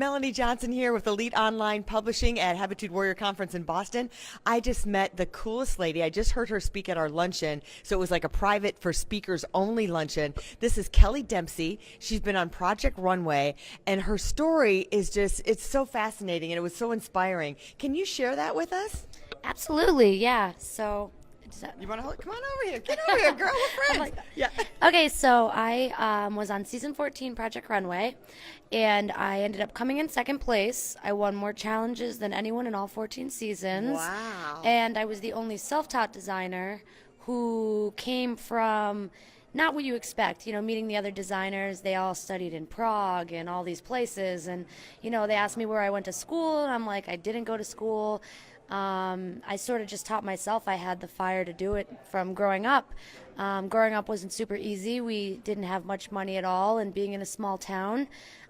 Melanie Johnson here with Elite Online Publishing at Habitude Warrior Conference in Boston. I just met the coolest lady. I just heard her speak at our luncheon, so it was like a private for speakers only luncheon. This is Kelly Dempsey. She's been on Project Runway, and her story is just, it's so fascinating and it was so inspiring. Can you share that with us? Absolutely, yeah. So, you want to come on over here? Get over here, girl. We're friends. Yeah. Okay, so I was on season 14 Project Runway, and I ended up coming in second place. I won more challenges than anyone in all 14 seasons. Wow. And I was the only self-taught designer who came from not what you expect, meeting the other designers. They all studied in Prague and all these places, and they asked me where I went to school, and I'm like, I didn't go to school. I sort of just taught myself. I had the fire to do it from growing up. Growing up wasn't super easy. We didn't have much money at all, and being in a small town,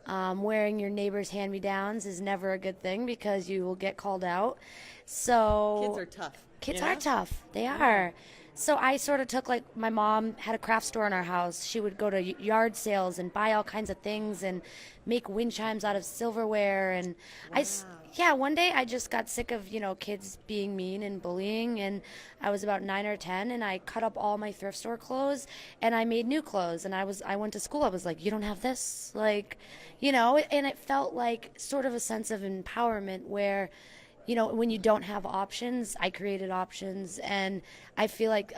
wearing your neighbor's hand-me-downs is never a good thing because you will get called out. So kids are tough. Kids are tough. They are. So I sort of took, my mom had a craft store in our house. She would go to yard sales and buy all kinds of things and make wind chimes out of silverware. And one day I just got sick of, kids being mean and bullying. And I was about 9 or 10, and I cut up all my thrift store clothes and I made new clothes. And I went to school. I was like, you don't have this? And it felt like sort of a sense of empowerment where, when you don't have options, I created options, and I feel like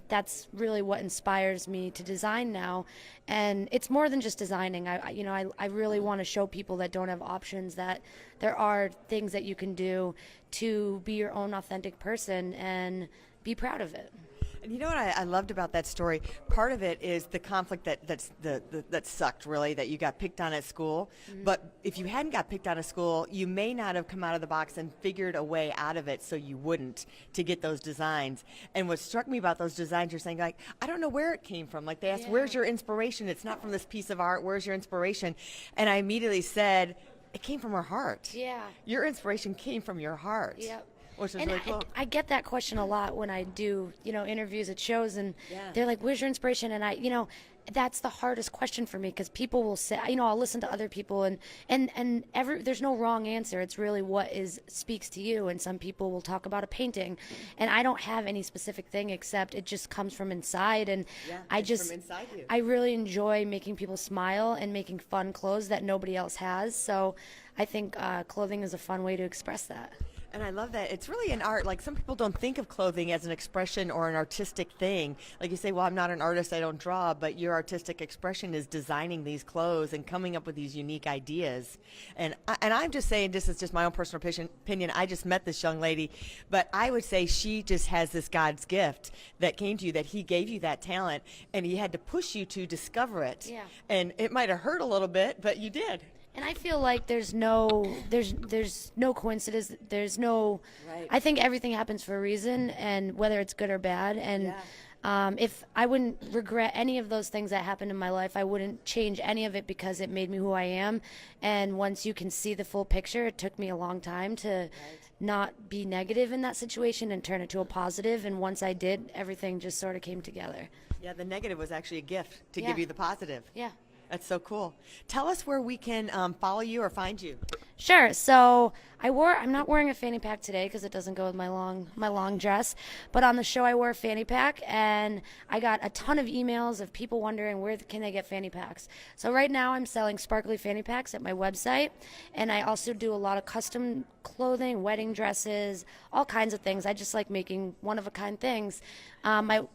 that's really what inspires me to design now. And it's more than just designing. I really want to show people that don't have options that there are things that you can do to be your own authentic person and be proud of it. And you know what I loved about that story? Part of it is the conflict that sucked, really, that you got picked on at school. Mm-hmm. But if you hadn't got picked on at school, you may not have come out of the box and figured a way out of it so you wouldn't to get those designs. And what struck me about those designs, you're saying, I don't know where it came from. They asked, where's your inspiration? It's not from this piece of art. Where's your inspiration? And I immediately said, it came from her heart. Yeah. Your inspiration came from your heart. Yep. Which is really cool. I get that question a lot when I do, interviews at shows, and they're like, "Where's your inspiration?" And that's the hardest question for me because people will say, I'll listen to other people, and there's no wrong answer. It's really what speaks to you. And some people will talk about a painting, and I don't have any specific thing except it just comes from inside, and from inside you. I really enjoy making people smile and making fun clothes that nobody else has. So I think clothing is a fun way to express that. And I love that. It's really an art. Some people don't think of clothing as an expression or an artistic thing. Like you say, well, I'm not an artist, I don't draw, but your artistic expression is designing these clothes and coming up with these unique ideas. And I'm just saying, this is just my own personal opinion. I just met this young lady, but I would say she just has this God's gift that came to you, that he gave you that talent, and he had to push you to discover it. Yeah. And it might have hurt a little bit, but you did. And I feel like there's no coincidence. There's no. Right. I think everything happens for a reason, and whether it's good or bad. And if I wouldn't regret any of those things that happened in my life, I wouldn't change any of it because it made me who I am. And once you can see the full picture, it took me a long time to not be negative in that situation and turn it to a positive. And once I did, everything just sort of came together. Yeah, the negative was actually a gift to give you the positive. Yeah. That's so cool. Tell us where we can follow you or find you. Sure. So I'm not wearing a fanny pack today because it doesn't go with my long dress. But on the show, I wore a fanny pack, and I got a ton of emails of people wondering where can they get fanny packs. So right now, I'm selling sparkly fanny packs at my website, and I also do a lot of custom clothing, wedding dresses, all kinds of things. I just like making one-of-a-kind things. My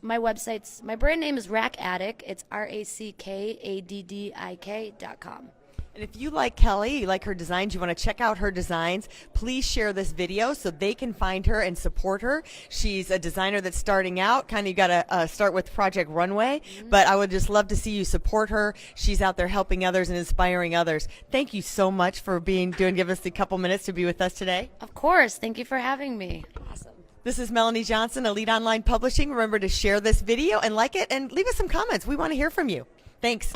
brand name is Rack Addict. It's RACKADDIK.com. And if you like Kelly, you like her designs, you want to check out her designs, please share this video so they can find her and support her. She's a designer that's starting out. Kind of you got to start with Project Runway, but I would just love to see you support her. She's out there helping others and inspiring others. Thank you so much for give us a couple minutes to be with us today. Of course. Thank you for having me. Awesome. This is Melanie Johnson, Elite Online Publishing. Remember to share this video and like it and leave us some comments. We want to hear from you. Thanks.